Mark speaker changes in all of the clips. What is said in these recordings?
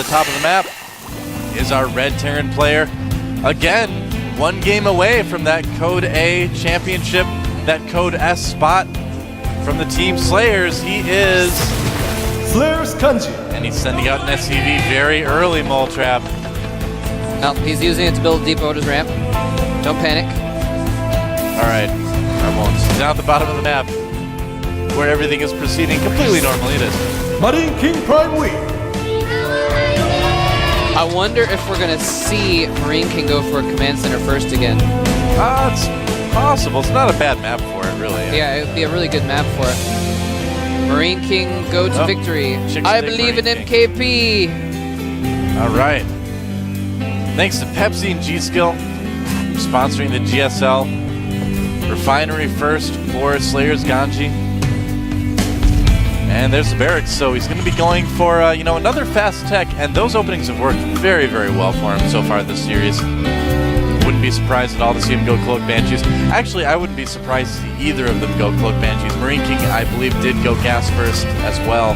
Speaker 1: the top of the map is our Red Terran player. Again, one game away from that Code A championship, that Code S spot from the Team Slayers. He is
Speaker 2: Slayers GanZI.
Speaker 1: And he's sending out an SCV very early, Moltrap.
Speaker 3: Well, he's using it to build a deep orders ramp. Don't panic.
Speaker 1: All right, I won't. Down at the bottom of the map, where everything is proceeding completely normally. It is.
Speaker 2: MarineKing Prime Week.
Speaker 3: I wonder if we're going to see MarineKing go for a command center first again.
Speaker 1: It's possible. It's not a bad map for it, really.
Speaker 3: Yeah, it would be a really good map for it. MarineKing go to victory. I believe in MKP.
Speaker 1: All right. Thanks to Pepsi and G-Skill sponsoring the GSL Refinery first for Slayers GanZI. And there's the barracks, so he's going to be going for another fast tech, and those openings have worked very, very well for him so far this series. Wouldn't be surprised at all to see him go Cloak Banshees. Actually, I wouldn't be surprised to see either of them go Cloak Banshees. MarineKing, I believe, did go gas first as well.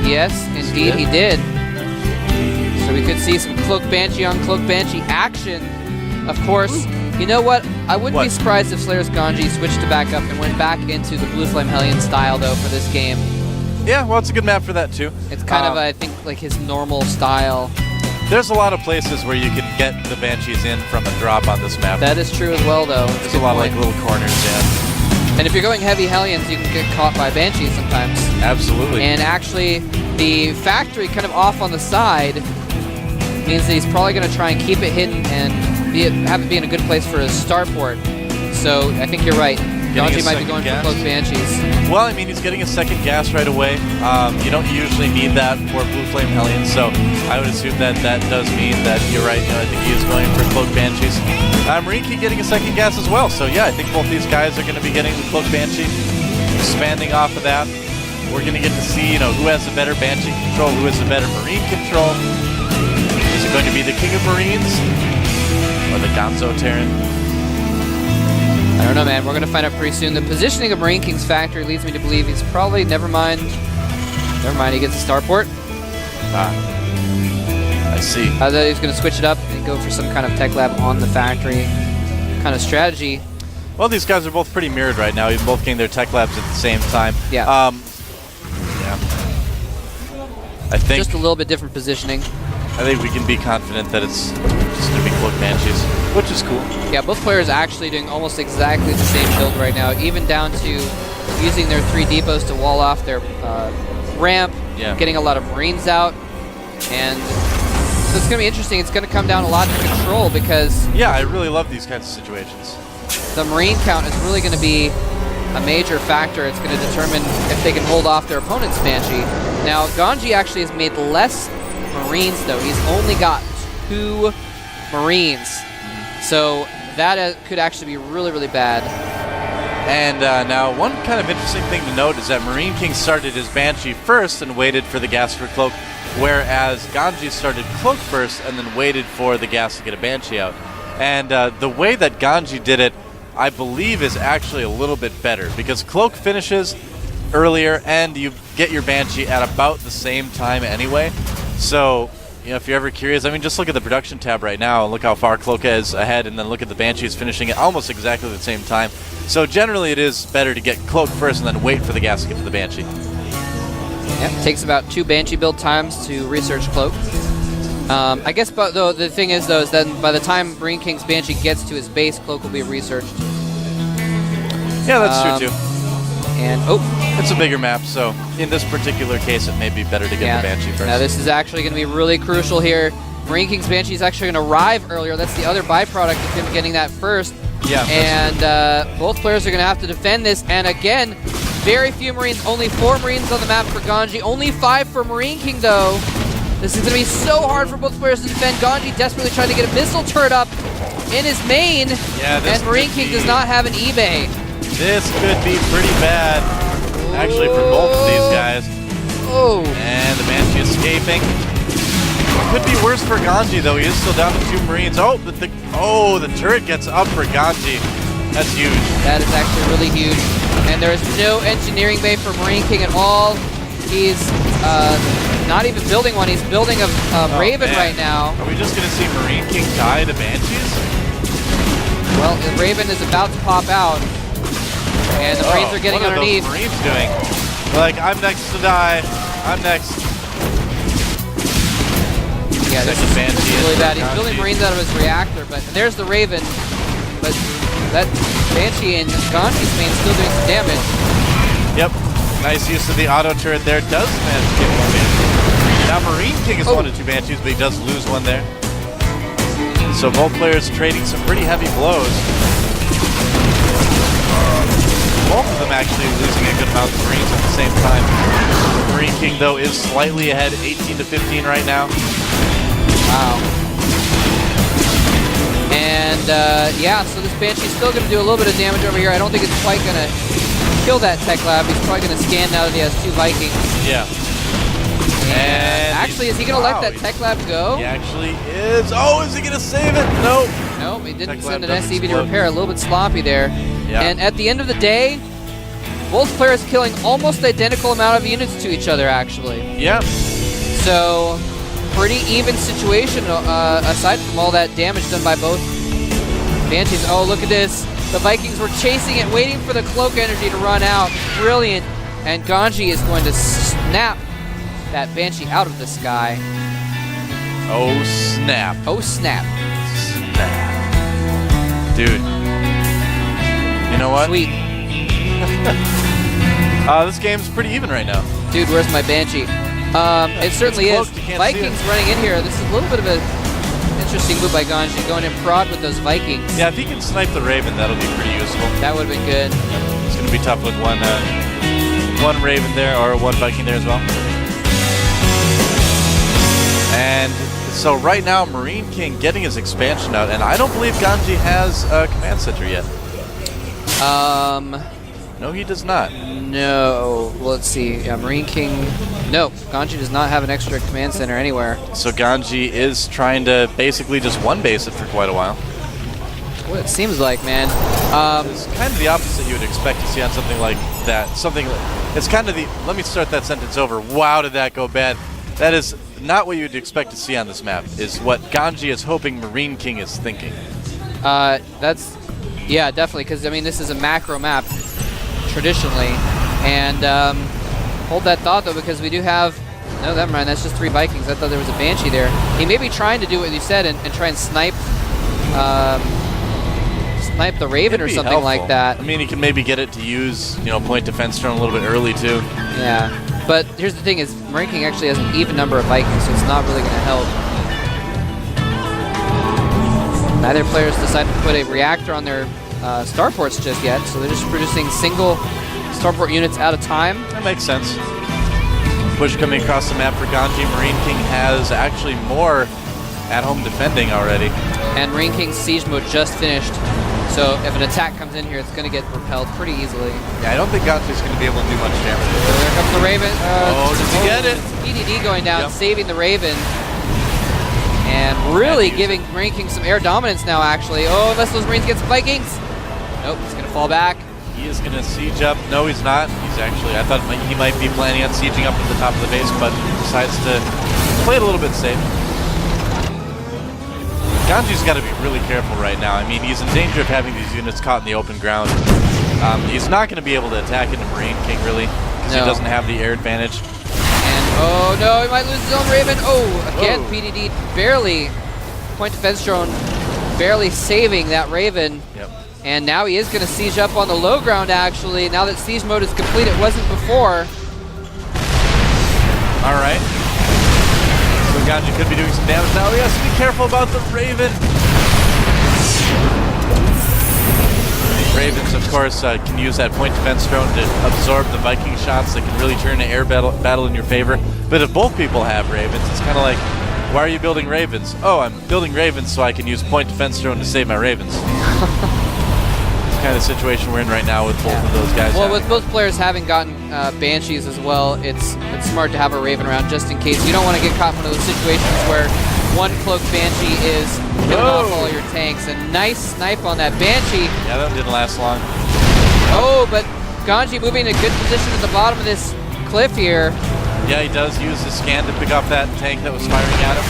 Speaker 3: Yes, indeed he did. So we could see some Cloak Banshee on Cloak Banshee action. Of course, you know what? I wouldn't be surprised if Slayers GanZI switched to backup and went back into the Blue Flame Hellion style, though, for this game.
Speaker 1: Yeah, well, it's a good map for that, too.
Speaker 3: It's kind of, I think, like his normal style.
Speaker 1: There's a lot of places where you can get the Banshees in from a drop on this map.
Speaker 3: That is true as well, though.
Speaker 1: There's a lot of like little corners, yeah.
Speaker 3: And if you're going heavy Hellions, you can get caught by Banshees sometimes.
Speaker 1: Absolutely.
Speaker 3: And actually, the factory kind of off on the side means that he's probably going to try and keep it hidden and have it be in a good place for his starport. So I think you're right. GanZI might be going for Cloak Banshees.
Speaker 1: Well, I mean, he's getting a second gas right away. You don't usually need that for Blue Flame Hellions, so I would assume that that does mean that you're right. I think he is going for Cloak Banshees. MarineKing getting a second gas as well, so yeah, I think both these guys are going to be getting the Cloak Banshee. Expanding off of that, we're going to get to see, who has the better Banshee control, who has the better Marine control. Is it going to be the King of Marines or the Gonzo Terran?
Speaker 3: I don't know, man. We're going to find out pretty soon. The positioning of MarineKing's factory leads me to believe he's probably, never mind, he gets a starport.
Speaker 1: I see.
Speaker 3: I thought he was going to switch it up and go for some kind of tech lab on the factory kind of strategy.
Speaker 1: Well, these guys are both pretty mirrored right now. You're both getting their tech labs at the same time.
Speaker 3: Yeah.
Speaker 1: Yeah. I think
Speaker 3: just a little bit different positioning.
Speaker 1: I think we can be confident that it's just going to be Cloak Banshees, which is cool.
Speaker 3: Yeah, both players actually doing almost exactly the same build right now, even down to using their 3 depots to wall off their ramp, getting a lot of Marines out, and so it's going to be interesting. It's going to come down a lot to control because...
Speaker 1: Yeah, I really love these kinds of situations.
Speaker 3: The Marine count is really going to be a major factor. It's going to determine if they can hold off their opponent's Banshee. Now, GanZI actually has made less Marines, though. He's only got 2 Marines. So that could actually be really, really bad.
Speaker 1: And now, one kind of interesting thing to note is that MarineKing started his Banshee first and waited for the gas for Cloak, whereas GanZI started Cloak first and then waited for the gas to get a Banshee out. And the way that GanZI did it, I believe, is actually a little bit better, because Cloak finishes earlier and you get your Banshee at about the same time anyway. So, if you're ever curious, I mean, just look at the production tab right now and look how far Cloak is ahead, and then look at the Banshees finishing at almost exactly the same time. So generally it is better to get Cloak first and then wait for the gas to get to the Banshee.
Speaker 3: Yeah, it takes about 2 Banshee build times to research Cloak. I guess, but though the thing is, though, is then by the time MarineKing's Banshee gets to his base, Cloak will be researched.
Speaker 1: Yeah, that's true too.
Speaker 3: And
Speaker 1: it's a bigger map, so in this particular case, it may be better to get the Banshee first.
Speaker 3: Now this is actually going to be really crucial here. MarineKing's Banshee is actually going to arrive earlier. That's the other byproduct of him getting that first.
Speaker 1: Yeah.
Speaker 3: And both players are going to have to defend this. And again, very few Marines. Only 4 Marines on the map for GanZI. Only 5 for MarineKing, though. This is going to be so hard for both players to defend. GanZI desperately trying to get a missile turret up in his main.
Speaker 1: Yeah,
Speaker 3: and MarineKing does not have an eBay.
Speaker 1: This could be pretty bad, actually, for both of these guys.
Speaker 3: Oh.
Speaker 1: And the Banshee escaping. Could be worse for GanZI, though. He is still down to 2 Marines. Oh, the turret gets up for GanZI. That's huge.
Speaker 3: That is actually really huge. And there is no engineering bay for MarineKing at all. He's not even building one. He's building a Raven right now.
Speaker 1: Are we just going to see MarineKing die to Banshees?
Speaker 3: Well, the Raven is about to pop out. And the Marines are getting
Speaker 1: what
Speaker 3: underneath.
Speaker 1: What are those Marines doing? Like, I'm next to die. I'm next.
Speaker 3: Yeah, this is really bad. He's building Marines out of his reactor, but there's the Raven. But that Banshee and GanZi's main still doing some damage.
Speaker 1: Yep. Nice use of the auto turret there. Does manage to get one Banshee. Now MarineKing is 1 to 2 Banshees, but he does lose one there. So both players trading some pretty heavy blows. Both of them actually losing a good amount of Marines at the same time. MarineKing, though, is slightly ahead, 18 to 15 right now.
Speaker 3: Wow. And yeah, so this Banshee's still going to do a little bit of damage over here. I don't think it's quite going to kill that tech lab. He's probably going to scan now that he has 2 Vikings.
Speaker 1: Yeah.
Speaker 3: And actually, is he going to let that tech lab go?
Speaker 1: He actually is. Oh, is he going to save it? Nope.
Speaker 3: Nope, he didn't send an SCV to repair. A little bit sloppy there. Yeah. And at the end of the day, both players killing almost identical amount of units to each other, actually.
Speaker 1: Yeah.
Speaker 3: So, pretty even situation aside from all that damage done by both Banshees. Oh, look at this. The Vikings were chasing it, waiting for the cloak energy to run out. Brilliant. And GanZi is going to snap that Banshee out of the sky.
Speaker 1: Oh, snap.
Speaker 3: Oh, snap.
Speaker 1: Snap. Dude. You know what?
Speaker 3: Sweet.
Speaker 1: This game's pretty even right now.
Speaker 3: Dude, where's my Banshee? It certainly is. Vikings running in here. This is a little bit of an interesting move by GanZi, going in prod with those Vikings.
Speaker 1: Yeah, if he can snipe the Raven, that'll be pretty useful.
Speaker 3: That would have been good.
Speaker 1: It's going to be tough with one Raven there, or 1 Viking there as well. And so right now, MarineKing getting his expansion out, and I don't believe GanZi has a command center yet. No, he does not.
Speaker 3: No. Well, let's see. Yeah, MarineKing. No, GanZi does not have an extra command center anywhere.
Speaker 1: So GanZi is trying to basically just one base it for quite a while.
Speaker 3: What it seems like, man.
Speaker 1: It's kind of the opposite you would expect to see on something like that. It's kind of the. Let me start that sentence over. Wow, did that go bad? That is not what you'd expect to see on this map. Is what GanZi is hoping MarineKing is thinking.
Speaker 3: Yeah, definitely, because I mean this is a macro map traditionally, and hold that thought though, because we do have. No, never mind. That's just 3 Vikings. I thought there was a Banshee there. He may be trying to do what you said and try and snipe the Raven or something like that.
Speaker 1: I mean, he can maybe get it to use point defense drone a little bit early too.
Speaker 3: Yeah, but here's the thing: is MarineKing actually has an even number of Vikings, so it's not really going to help. Neither players decided to put a reactor on their starports just yet, so they're just producing single starport units at a time.
Speaker 1: That makes sense. Push coming across the map for GanZi. MarineKing has actually more at-home defending already.
Speaker 3: And MarineKing's siege mode just finished, so if an attack comes in here, it's going to get repelled pretty easily.
Speaker 1: Yeah, I don't think GanZi's going to be able to do much damage.
Speaker 3: So there comes the Raven.
Speaker 1: Does he get it?
Speaker 3: PDD going down, saving the Raven. And really giving MarineKing some air dominance now, actually. Oh, unless those Marines get some Vikings. Nope, he's going to fall back.
Speaker 1: He is going to siege up. No, he's not. He's actually, I thought he might be planning on sieging up to the top of the base, but decides to play it a little bit safe. GanZi's got to be really careful right now. I mean, he's in danger of having these units caught in the open ground. He's not going to be able to attack into MarineKing, really, because he doesn't have the air advantage.
Speaker 3: And, oh no, he might lose his own Raven. Oh, again, PDD barely, point defense drone, barely saving that Raven.
Speaker 1: Yep.
Speaker 3: And now he is going to siege up on the low ground, actually. Now that siege mode is complete, it wasn't before.
Speaker 1: All right. So GanZi could be doing some damage now. He has to be careful about the Raven. Ravens, of course, can use that point defense drone to absorb the Viking shots that can really turn an air battle in your favor. But if both people have Ravens, it's kind of like, why are you building Ravens? Oh, I'm building Ravens so I can use point defense drone to save my Ravens. Kind of situation we're in right now with both of those guys.
Speaker 3: Well, with both players having gotten Banshees as well, it's smart to have a Raven around just in case. You don't want to get caught in one of those situations where one cloaked Banshee is killing off all your tanks. A nice snipe on that Banshee.
Speaker 1: Yeah, that didn't last long.
Speaker 3: Oh, but GanZi moving in a good position at the bottom of this cliff here.
Speaker 1: Yeah, he does use his scan to pick off that tank that was firing at him.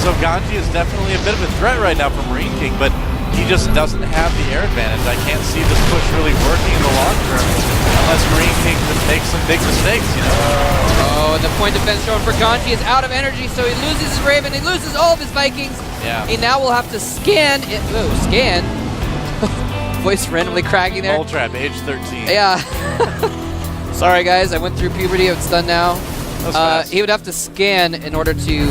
Speaker 1: So GanZI is definitely a bit of a threat right now for MarineKing, but he just doesn't have the air advantage. I can't see this push really working in the long term unless MarineKing could make some big mistakes, you know?
Speaker 3: Oh, and the point defense drone for GanZI is out of energy, so he loses his Raven, he loses all of his Vikings.
Speaker 1: Yeah.
Speaker 3: He now will have to scan it. Ooh, scan. Voice randomly cracking there.
Speaker 1: Mole trap, age 13.
Speaker 3: Yeah. Sorry guys, I went through puberty, it's done now.
Speaker 1: Fast.
Speaker 3: He would have to scan in order to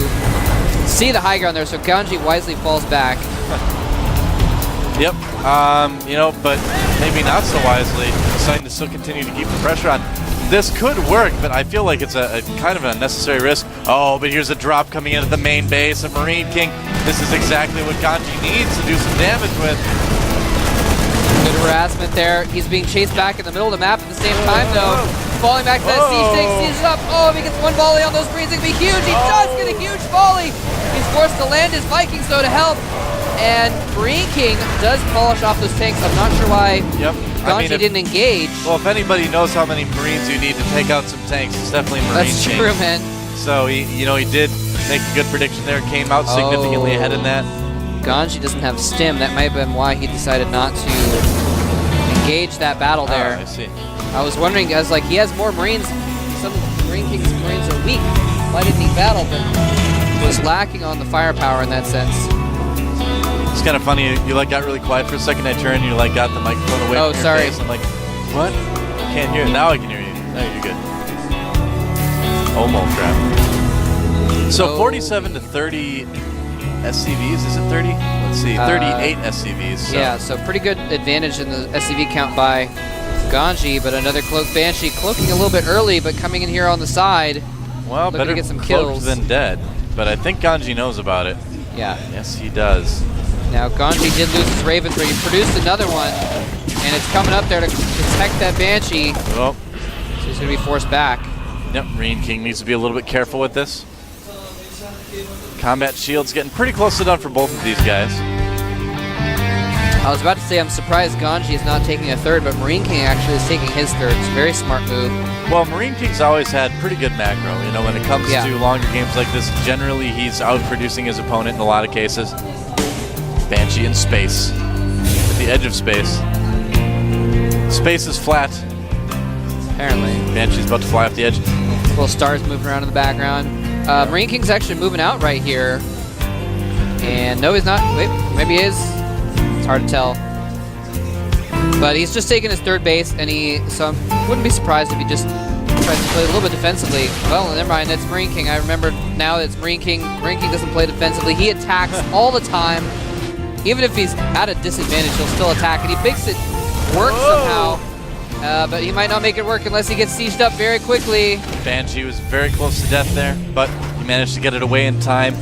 Speaker 3: see the high ground there, so GanZI wisely falls back.
Speaker 1: Yep, you know, but maybe not so wisely, deciding to still continue to keep the pressure on. This could work, but I feel like it's a kind of an unnecessary risk. Oh, but here's a drop coming in at the main base of MarineKing. This is exactly what GanZI needs to do some damage with.
Speaker 3: Good harassment there. He's being chased back in the middle of the map at the same time, though. Falling back to that C6, sees it up. Oh, if he gets one volley on those Marines, it can be huge. He does get a huge volley. He's forced to land his Vikings, though, to help. And MarineKing does polish off those tanks. I'm not sure why GanZI didn't engage.
Speaker 1: Well, if anybody knows how many Marines you need to take out some tanks, it's definitely MarineKing.
Speaker 3: That's true, man.
Speaker 1: So, he did make a good prediction there. Came out significantly ahead in that.
Speaker 3: GanZI doesn't have stim. That might have been why he decided not to engage that battle there.
Speaker 1: I see.
Speaker 3: I was wondering, I was like, he has more Marines. Some of MarineKing's Marines are weak. Why didn't he battle? But was lacking on the firepower in that sense.
Speaker 1: It's kind of funny. You got really quiet for a second. I turned and you got the microphone away from your face. I'm like, what? I can't hear it. Now I can hear you. Now you're good. Oh, mole trap. So 47 to 30 SCVs. Is it 30? Let's see. 38 SCVs. So.
Speaker 3: Yeah, so pretty good advantage in the SCV count by GanZI, but another cloaked Banshee cloaking a little bit early, but coming in here on the side.
Speaker 1: Well, better
Speaker 3: to get some
Speaker 1: cloaked
Speaker 3: kills
Speaker 1: than dead. But I think GanZI knows about it.
Speaker 3: Yeah.
Speaker 1: Yes, he does.
Speaker 3: Now, GanZI did lose his Ravens, but he produced another one, and it's coming up there to protect that Banshee.
Speaker 1: Well,
Speaker 3: so he's going to be forced back.
Speaker 1: Yep, MarineKing needs to be a little bit careful with this. Combat shield's getting pretty close to done for both of these guys.
Speaker 3: I was about to say I'm surprised GanZI is not taking a third, but MarineKing actually is taking his third. It's a very smart move.
Speaker 1: Well, MarineKing's always had pretty good macro. You know, when it comes to longer games like this, generally he's outproducing his opponent in a lot of cases. Banshee in space. At the edge of space. Space is flat.
Speaker 3: Apparently.
Speaker 1: Banshee's about to fly off the edge.
Speaker 3: Little stars moving around in the background. MarineKing's actually moving out right here. And no, he's not. Wait, maybe he is. It's hard to tell. But he's just taking his third base, and so I wouldn't be surprised if he just tries to play a little bit defensively. Well, never mind, that's MarineKing. I remember now that it's MarineKing. MarineKing doesn't play defensively. He attacks all the time. Even if he's at a disadvantage, he'll still attack, and he makes it work somehow. But he might not make it work unless he gets sieged up very quickly.
Speaker 1: Banshee was very close to death there, but he managed to get it away in time.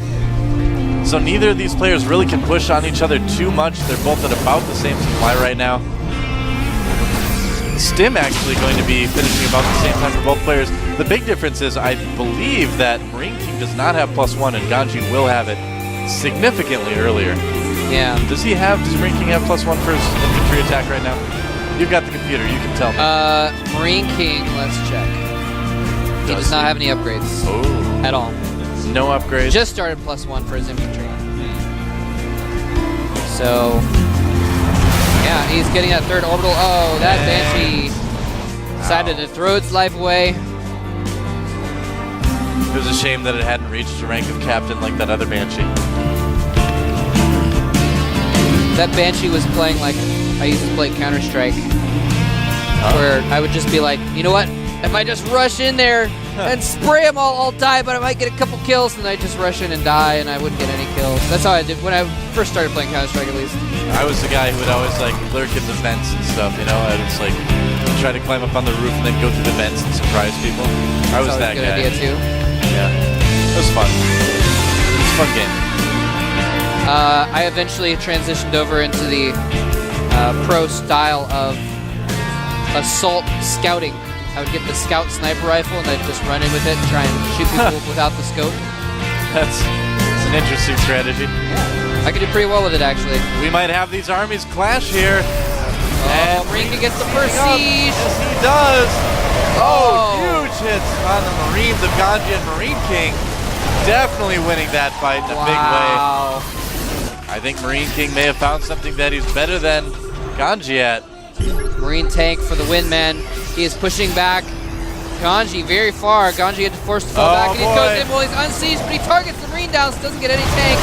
Speaker 1: So neither of these players really can push on each other too much. They're both at about the same supply right now. Stim actually going to be finishing about the same time for both players. The big difference is I believe that MarineKing does not have +1 and GanZI will have it significantly earlier.
Speaker 3: Yeah.
Speaker 1: Does MarineKing have +1 for his infantry attack right now? You've got the computer, you can tell me.
Speaker 3: MarineKing, let's check. He does not have any upgrades at all.
Speaker 1: No upgrades.
Speaker 3: Just started +1 for his infantry. So, yeah, he's getting that third orbital. Oh, that Banshee decided to throw its life away.
Speaker 1: It was a shame that it hadn't reached the rank of captain like that other Banshee.
Speaker 3: That Banshee was playing like I used to play Counter-Strike, where I would just be like, you know what? If I just rush in there and spray them all, I'll die, but I might get a couple kills, and I just rush in and die, and I wouldn't get any kills. That's how I did when I first started playing Counter-Strike, at least.
Speaker 1: I was the guy who would always like lurk in the vents and stuff, you know? I would just like try to climb up on the roof and then go through the vents and surprise people. I was that guy.
Speaker 3: That's a good idea, too.
Speaker 1: Yeah. It was fun. It was a fun game.
Speaker 3: I eventually transitioned over into the pro style of assault scouting. I would get the scout sniper rifle and I'd just run in with it and try and shoot people without the scope.
Speaker 1: That's an interesting strategy.
Speaker 3: I could do pretty well with it, actually.
Speaker 1: We might have these armies clash here.
Speaker 3: Oh, MarineKing gets the first siege.
Speaker 1: Yes, he does. Oh, huge hits on the Marines of GanZI and MarineKing. Definitely winning that fight in a big way. I think MarineKing may have found something that he's better than GanZI at.
Speaker 3: Marine tank for the win, man. He is pushing back GanZI very far. GanZI had to force to fall back, and he goes in while he's unsieged, but he targets the Marine down, doesn't get any tanks,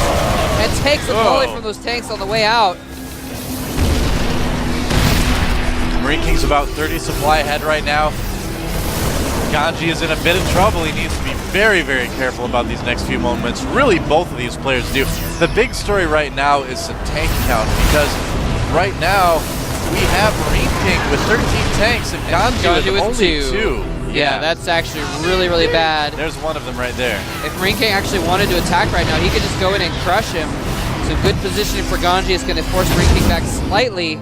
Speaker 3: and takes a bullet from those tanks on the way out.
Speaker 1: MarineKing's about 30 supply ahead right now. GanZI is in a bit of trouble. He needs to be very, very careful about these next few moments. Really, both of these players do. The big story right now is the tank count, because right now we have MarineKing with 13 tanks and GanZI with only two.
Speaker 3: Yeah, that's actually really, really bad.
Speaker 1: There's one of them right there.
Speaker 3: If MarineKing actually wanted to attack right now, he could just go in and crush him. So good positioning for GanZI is going to force MarineKing back slightly.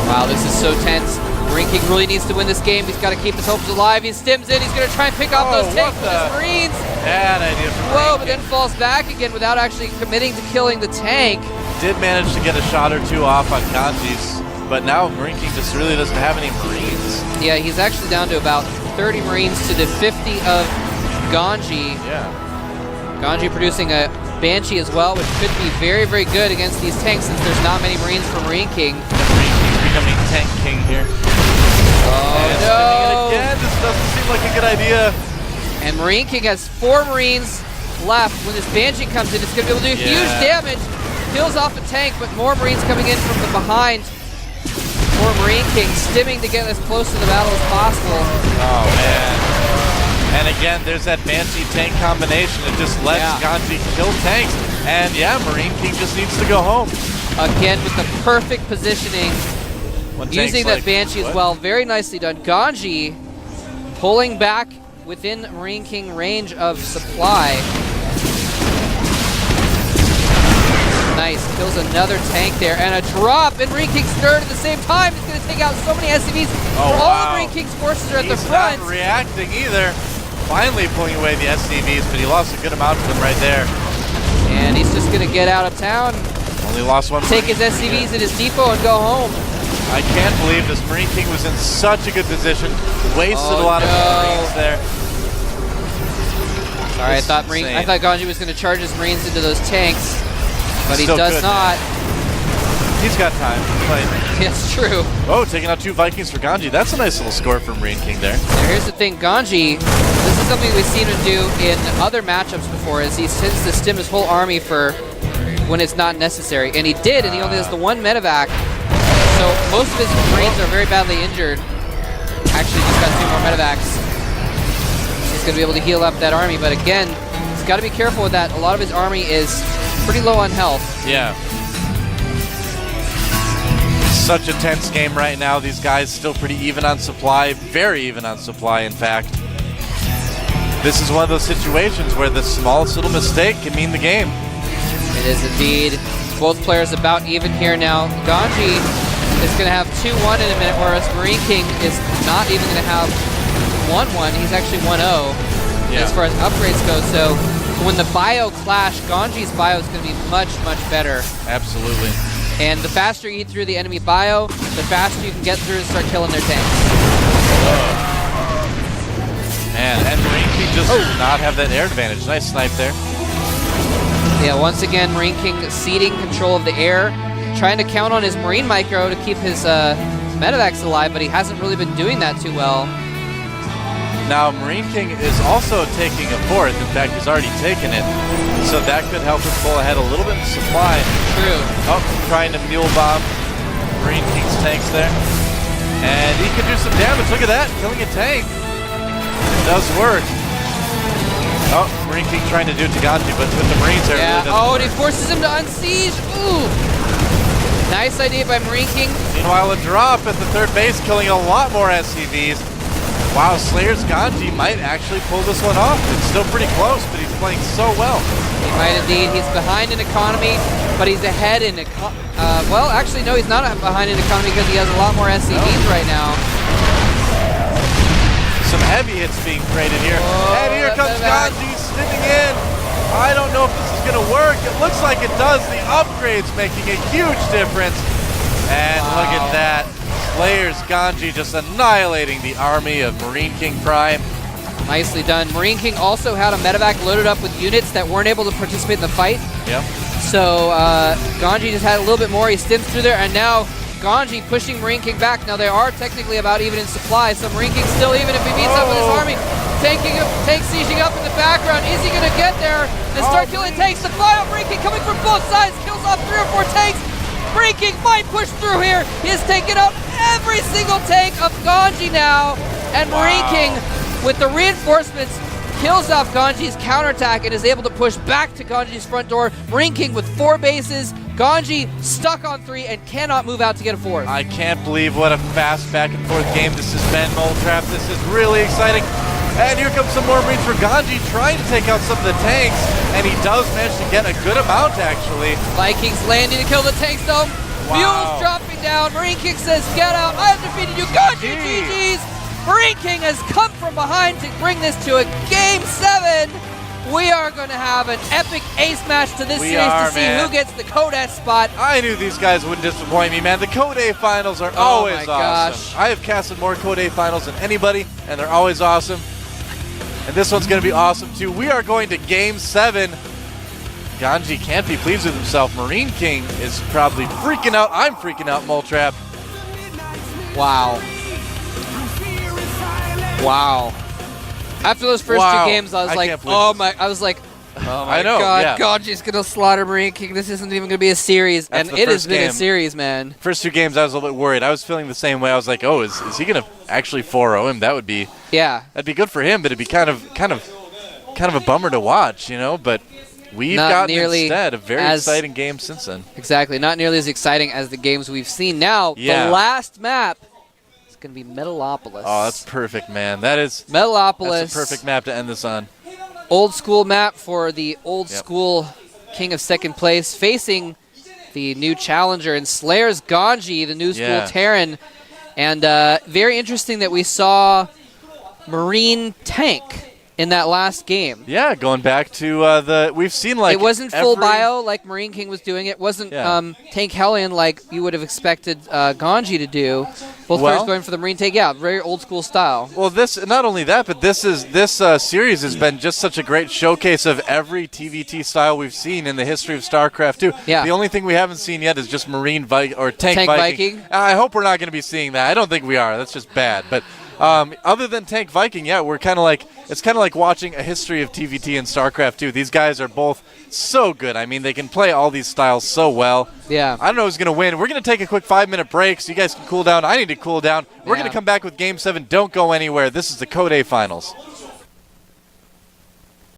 Speaker 3: Wow, this is so tense. MarineKing really needs to win this game. He's got to keep his hopes alive. He stims in. He's going to try and pick off those tanks with his Marines.
Speaker 1: Bad idea for
Speaker 3: Whoa, but then falls back again without actually committing to killing the tank.
Speaker 1: Did manage to get a shot or two off on GanZi's, but now MarineKing just really doesn't have any Marines.
Speaker 3: Yeah, he's actually down to about 30 Marines to the 50 of GanZI.
Speaker 1: Yeah.
Speaker 3: GanZI producing a Banshee as well, which could be very, very good against these tanks since there's not many Marines for MarineKing.
Speaker 1: MarineKing's becoming Tank King here.
Speaker 3: Oh, no!
Speaker 1: It again, this doesn't seem like a good idea.
Speaker 3: And MarineKing has 4 Marines left. When this Banshee comes in, it's going to be able to do huge damage. Kills off a tank, but more Marines coming in from the behind. More MarineKing stimming to get as close to the battle as possible.
Speaker 1: Oh, man. And again, there's that Banshee tank combination. It just lets GanZI kill tanks. And yeah, MarineKing just needs to go home.
Speaker 3: Again, with the perfect positioning. Using that Banshee as well. Very nicely done. GanZI pulling back within MarineKing range of supply. Nice. Kills another tank there. And a drop. And MarineKing's third at the same time. He's going to take out so many SCVs. All of MarineKing's forces are at the front.
Speaker 1: He's not reacting either. Finally pulling away the SCVs, but he lost a good amount of them right there.
Speaker 3: And he's just going to get out of town.
Speaker 1: Only lost one.
Speaker 3: Take his SCVs at his depot and go home.
Speaker 1: I can't believe this. MarineKing was in such a good position. Wasted a lot of Marines there.
Speaker 3: Sorry, I thought GanZI was going to charge his Marines into those tanks, but he does not.
Speaker 1: He's got time.
Speaker 3: It's true.
Speaker 1: Oh, taking out 2 Vikings for GanZI. That's a nice little score from MarineKing there.
Speaker 3: Now here's the thing, GanZI, this is something we've seen him do in other matchups before, is he tends to stim his whole army for when it's not necessary. And he did, and he only has the 1 medevac. So most of his Marines are very badly injured. Actually, just got 2 more medevacs. He's going to be able to heal up that army, but again, he's got to be careful with that. A lot of his army is pretty low on health.
Speaker 1: Yeah. Such a tense game right now. These guys still pretty even on supply. Very even on supply, in fact. This is one of those situations where the smallest little mistake can mean the game.
Speaker 3: It is indeed. Both players about even here now. GanZI is going to have 2-1 in a minute, whereas MarineKing is not even going to have 1-1. He's actually 1-0 as far as upgrades go. So when the bio clash, GanZi's bio is going to be much, much better.
Speaker 1: Absolutely.
Speaker 3: And the faster you eat through the enemy bio, the faster you can get through and start killing their tanks.
Speaker 1: Man, and MarineKing just does not have that air advantage. Nice snipe there.
Speaker 3: Yeah, once again, MarineKing ceding control of the air, trying to count on his Marine Micro to keep his medevacs alive, but he hasn't really been doing that too well.
Speaker 1: Now, MarineKing is also taking a 4th. In fact, he's already taken it. So that could help him pull ahead a little bit in supply.
Speaker 3: True.
Speaker 1: Oh, trying to mule bomb MarineKing's tanks there. And he can do some damage. Look at that, killing a tank. It does work. Oh, MarineKing trying to do it to GanZI, but with the Marines there, it really doesn't work.
Speaker 3: And he forces him to unsiege. Ooh. Nice idea by MarineKing.
Speaker 1: Meanwhile, a drop at the 3rd base, killing a lot more SCVs. Wow, Slayer's GanZI might actually pull this one off. It's still pretty close, but he's playing so well.
Speaker 3: He might indeed. He's behind in economy, but he's ahead in well, actually, no, he's not behind in economy because he has a lot more SCVs right now.
Speaker 1: Some heavy hits being created here. And here comes GanZI snipping in. I don't know if this is going to work. It looks like it does. The upgrade's making a huge difference. And look at that. Slayer's GanZI just annihilating the army of MarineKing Prime.
Speaker 3: Nicely done. MarineKing also had a medevac loaded up with units that weren't able to participate in the fight.
Speaker 1: Yep.
Speaker 3: So GanZI just had a little bit more. He stimps through there, and now GanZI pushing MarineKing back. Now they are technically about even in supply, so MarineKing still even if he meets up with his army. Tank sieging up in the background. Is he going to get there and start killing tanks? The final MarineKing coming from both sides. Kills off 3 or 4 tanks. MarineKing might push through here. He has taken out every single tank of GanZI now. And MarineKing, with the reinforcements, kills off GanZI's counterattack and is able to push back to GanZI's front door. MarineKing with 4 bases. GanZI stuck on 3 and cannot move out to get a 4th.
Speaker 1: I can't believe what a fast back and forth game this has been, Moletrap. This is really exciting. And here comes some more Marines for GanZI trying to take out some of the tanks, and he does manage to get a good amount, actually.
Speaker 3: Vikings landing to kill the tanks, though. Fuel's dropping down. MarineKing says, get out. I have defeated you. GanZI GG's. MarineKing has come from behind to bring this to a Game 7. We are going to have an epic ace match to this series to see who gets the Code S spot.
Speaker 1: I knew these guys wouldn't disappoint me, man. The Code A finals are always awesome.
Speaker 3: Gosh.
Speaker 1: I have casted more Code A finals than anybody, and they're always awesome. And this one's going to be awesome, too. We are going to Game 7. GanZI can't be pleased with himself. MarineKing is probably freaking out. I'm freaking out, Moletrap.
Speaker 3: Wow. Wow. After those first 2 games, I was like, oh my
Speaker 1: I know,
Speaker 3: God, GanZI's going to slaughter MarineKing. This isn't even going to be a series.
Speaker 1: That's
Speaker 3: and it has been a series, man.
Speaker 1: First 2 games, I was a little bit worried. I was feeling the same way. I was like, oh, is he going to actually 4-0 him? That would be, that'd be good for him, but it'd be kind of a bummer to watch, you know. But we've gotten instead a very exciting game since then.
Speaker 3: Exactly, not nearly as exciting as the games we've seen. Now, the last map is going to be Metalopolis.
Speaker 1: Oh, that's perfect, man. That is
Speaker 3: Metalopolis.
Speaker 1: That's a perfect map to end this on.
Speaker 3: Old school map for the old school king of second place, facing the new challenger in Slayer's GanZI, the new school Terran. And very interesting that we saw Marine Tank in that last game.
Speaker 1: Yeah, going back to we've seen like
Speaker 3: it wasn't full bio like MarineKing was doing. It wasn't Tank Hellion like you would have expected GanZI to do. Both players going for the Marine Tank. Yeah, very old school style.
Speaker 1: Well, this not only that, but this series has been just such a great showcase of every TVT style we've seen in the history of Starcraft too. Yeah. The only thing we haven't seen yet is just Tank Viking. I hope we're not going to be seeing that. I don't think we are. That's just bad. But other than Tank Viking, we're kind of like it's kind of like watching a history of TVT and Starcraft too. These guys are both so good. I mean, they can play all these styles so well.
Speaker 3: Yeah.
Speaker 1: I don't know who's going to win. We're going to take a quick 5-minute break so you guys can cool down. I need to cool down. We're going to come back with Game 7. Don't go anywhere. This is the Code A Finals.